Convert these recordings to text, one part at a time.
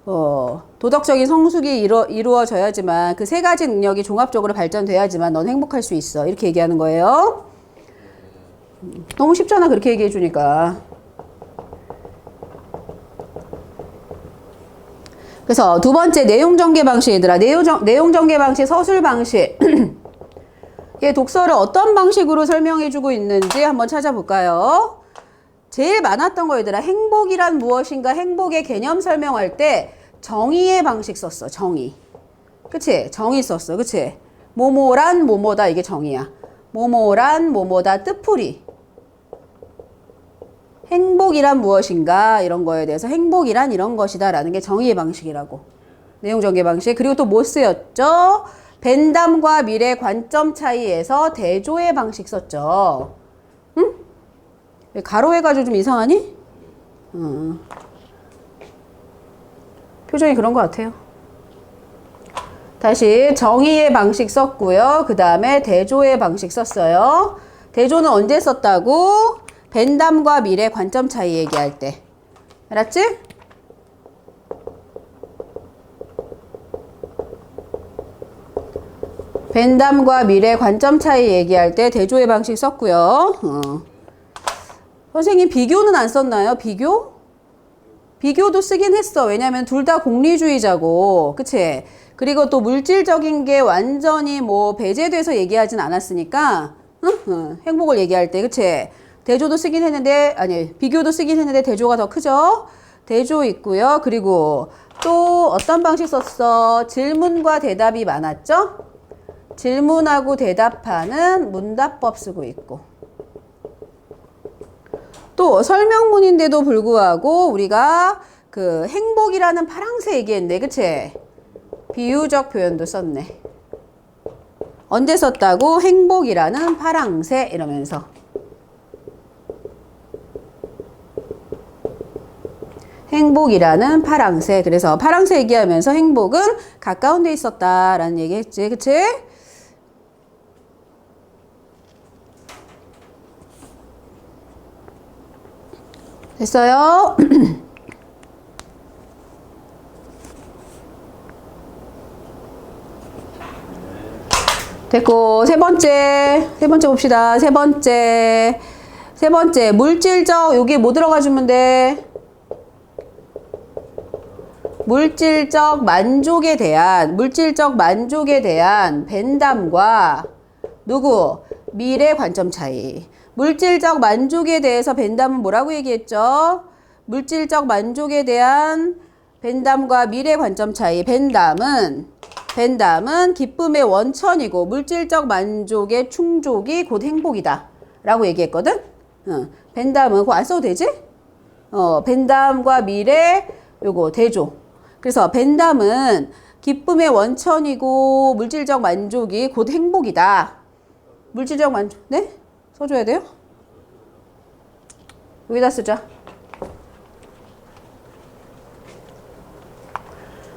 도덕적인 성숙이 이루어져야지만 그 세 가지 능력이 종합적으로 발전돼야지만 넌 행복할 수 있어. 이렇게 얘기하는 거예요. 너무 쉽잖아. 그렇게 얘기해 주니까. 그래서 두 번째 내용전개 방식 얘들아. 내용전개 방식, 서술 방식. 얘 독서를 어떤 방식으로 설명해 주고 있는지 한번 찾아볼까요? 제일 많았던 거 얘들아. 행복이란 무엇인가 행복의 개념 설명할 때 정의의 방식 썼어. 정의. 그치? 정의 썼어. 그치? 뭐뭐란 뭐뭐다. 이게 정의야. 뭐뭐란 뭐뭐다. 뜻풀이. 행복이란 무엇인가 이런 거에 대해서 행복이란 이런 것이다 라는 게 정의의 방식이라고. 내용전개 방식. 그리고 또 뭐 쓰였죠? 벤담과 미래 관점 차이에서 대조의 방식 썼죠. 응? 가로해가지고 좀 이상하니? 표정이 그런 것 같아요. 다시 정의의 방식 썼고요. 그 다음에 대조의 방식 썼어요. 대조는 언제 썼다고? 벤담과 미래 관점 차이 얘기할 때. 알았지? 벤담과 미래 관점 차이 얘기할 때 대조의 방식 썼고요. 선생님 비교는 안 썼나요? 비교? 비교도 쓰긴 했어. 왜냐면 둘 다 공리주의자고. 그치? 그리고 또 물질적인 게 완전히 뭐 배제돼서 얘기하진 않았으니까 행복을 얘기할 때. 그치? 대조도 쓰긴 했는데 아니 비교도 쓰긴 했는데 대조가 더 크죠? 대조 있고요. 그리고 또 어떤 방식 썼어? 질문과 대답이 많았죠? 질문하고 대답하는 문답법 쓰고 있고. 또 설명문인데도 불구하고 우리가 그 행복이라는 파랑새 얘기했네. 그치? 비유적 표현도 썼네. 언제 썼다고? 행복이라는 파랑새 이러면서. 행복이라는 파랑새. 그래서 파랑새 얘기하면서 행복은 가까운 데 있었다라는 얘기 했지. 그치? 됐어요? 됐고, 세 번째 봅시다. 세 번째, 물질적, 여기 뭐 들어가 주면 돼? 물질적 만족에 대한 벤담과 누구? 미래 관점 차이. 물질적 만족에 대해서 벤담은 뭐라고 얘기했죠? 물질적 만족에 대한 벤담과 미래 관점 차이. 벤담은 기쁨의 원천이고 물질적 만족의 충족이 곧 행복이다 라고 얘기했거든. 벤담은 그거 안 써도 되지? 벤담과 미래 요거 대조. 그래서 벤담은 기쁨의 원천이고 물질적 만족이 곧 행복이다. 물질적 만족. 네? 써줘야 돼요? 여기다 쓰자.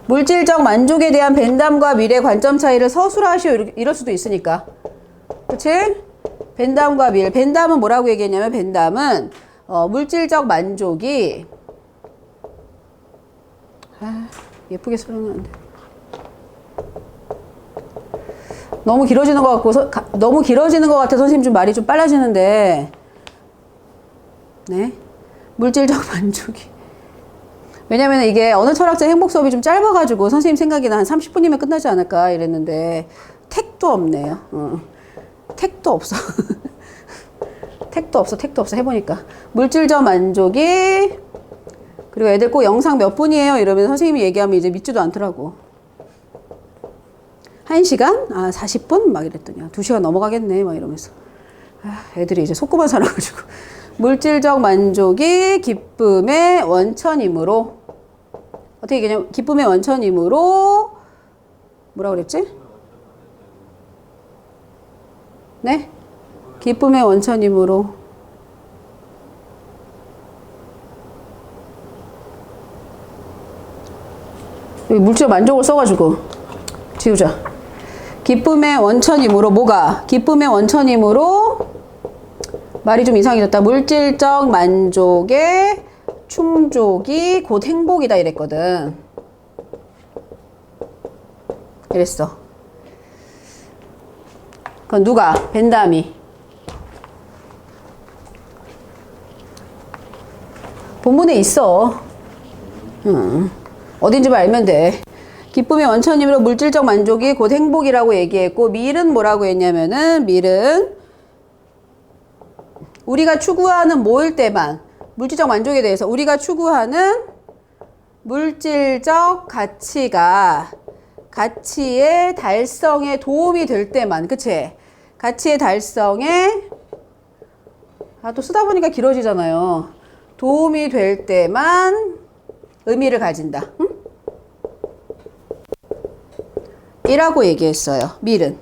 물질적 만족에 대한 벤담과 미래 관점 차이를 서술하시오. 이럴 수도 있으니까. 그치? 벤담과 미래. 벤담은 뭐라고 얘기했냐면 벤담은 물질적 만족이 예쁘게 설명하는데 너무 길어지는 것 같아서 선생님 좀 말이 좀 빨라지는데. 네. 물질적 만족이. 왜냐면 이게 어느 철학자 행복 수업이 좀 짧아가지고 선생님 생각에는 한 30분이면 끝나지 않을까 이랬는데 택도 없네요. 택도 없어. 택도 없어. 해보니까. 물질적 만족이. 그리고 애들 꼭 영상 몇 분이에요? 이러면 선생님이 얘기하면 이제 믿지도 않더라고. 1시간? 40분? 막 이랬더니 2시간 넘어가겠네. 막 이러면서. 애들이 이제 속고만 살아가지고. 물질적 만족이 기쁨의 원천이므로. 어떻게 얘기하냐면, 기쁨의 원천이므로, 뭐라 그랬지? 네? 기쁨의 원천이므로. 여기 물질적 만족을 써가지고 지우자. 기쁨의 원천이므로 뭐가? 기쁨의 원천이므로 말이 좀 이상해졌다. 물질적 만족의 충족이 곧 행복이다 이랬거든. 이랬어. 그건 누가? 벤담이. 본문에 있어. 어딘지 알면 돼. 기쁨의 원천이므로 물질적 만족이 곧 행복이라고 얘기했고, 밀은 뭐라고 했냐면은, 밀은 우리가 추구하는 뭐일 때만, 물질적 만족에 대해서 우리가 추구하는 물질적 가치가 가치의 달성에 도움이 될 때만, 그치? 가치의 달성에, 또 쓰다 보니까 길어지잖아요. 도움이 될 때만 의미를 가진다. 응? 이라고 얘기했어요. 밀은.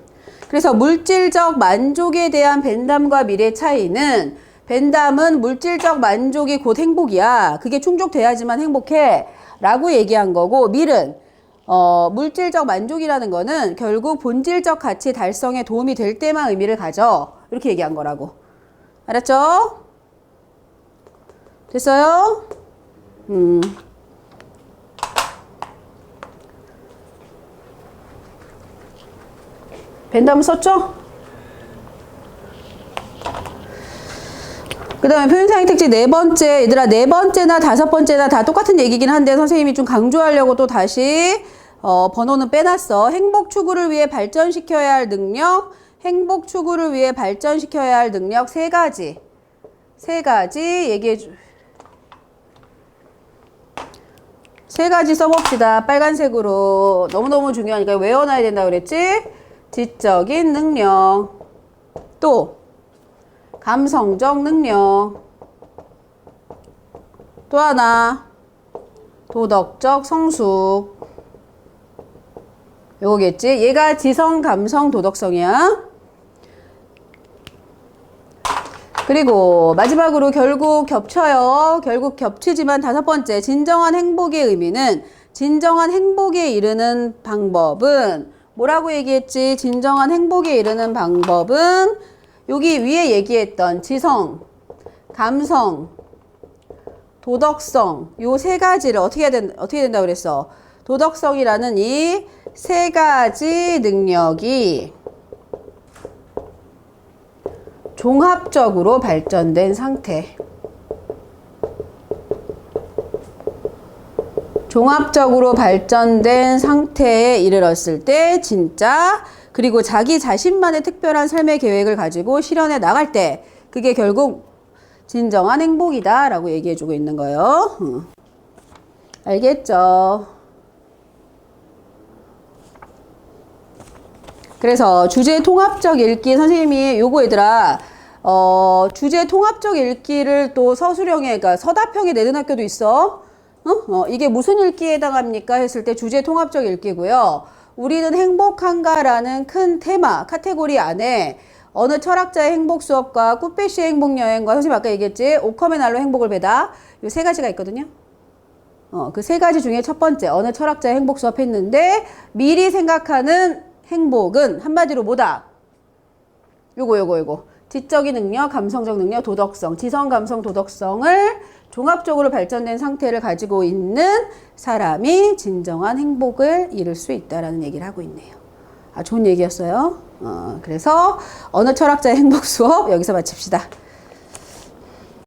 그래서 물질적 만족에 대한 벤담과 밀의 차이는, 벤담은 물질적 만족이 곧 행복이야. 그게 충족돼야지만 행복해. 라고 얘기한 거고, 밀은 물질적 만족이라는 거는 결국 본질적 가치 달성에 도움이 될 때만 의미를 가져. 이렇게 얘기한 거라고. 알았죠? 됐어요? 벤담 썼죠? 그 다음에 표현상의 특징 네 번째. 얘들아, 네 번째나 다섯 번째나 다 똑같은 얘기긴 한데 선생님이 좀 강조하려고 또 다시 번호는 빼놨어. 행복 추구를 위해 발전시켜야 할 능력, 행복 추구를 위해 발전시켜야 할 능력 세 가지 얘기해 줘. 세 가지 써봅시다. 빨간색으로. 너무너무 중요하니까 외워놔야 된다고 그랬지? 지적인 능력, 또 감성적 능력, 또 하나 도덕적 성숙. 요거겠지? 얘가 지성, 감성, 도덕성이야. 그리고 마지막으로 결국 겹쳐요. 결국 겹치지만 다섯 번째, 진정한 행복의 의미는, 진정한 행복에 이르는 방법은 뭐라고 얘기했지? 진정한 행복에 이르는 방법은 여기 위에 얘기했던 지성, 감성, 도덕성 요 세 가지를 어떻게 된다고 그랬어? 도덕성이라는 이 세 가지 능력이 종합적으로 발전된 상태. 종합적으로 발전된 상태에 이르렀을 때 진짜, 그리고 자기 자신만의 특별한 삶의 계획을 가지고 실현해 나갈 때 그게 결국 진정한 행복이다 라고 얘기해주고 있는 거예요. 알겠죠? 그래서 주제 통합적 읽기, 선생님이 요거 얘들아 주제 통합적 읽기를 또 서술형에, 그러니까 서답형에 내는 학교도 있어. 이게 무슨 읽기에 해당합니까? 했을 때 주제 통합적 읽기고요. 우리는 행복한가라는 큰 테마, 카테고리 안에 어느 철학자의 행복 수업과 꾸페시의 행복 여행과, 선생님 아까 얘기했지? 오컴의 날로 행복을 배다. 요 세 가지가 있거든요. 그 세 가지 중에 첫 번째, 어느 철학자의 행복 수업 했는데 미리 생각하는 행복은 한마디로 뭐다? 요거. 지적인 능력, 감성적 능력, 도덕성, 지성, 감성, 도덕성을 종합적으로 발전된 상태를 가지고 있는 사람이 진정한 행복을 이룰 수 있다라는 얘기를 하고 있네요. 좋은 얘기였어요. 그래서 어느 철학자의 행복 수업 여기서 마칩시다.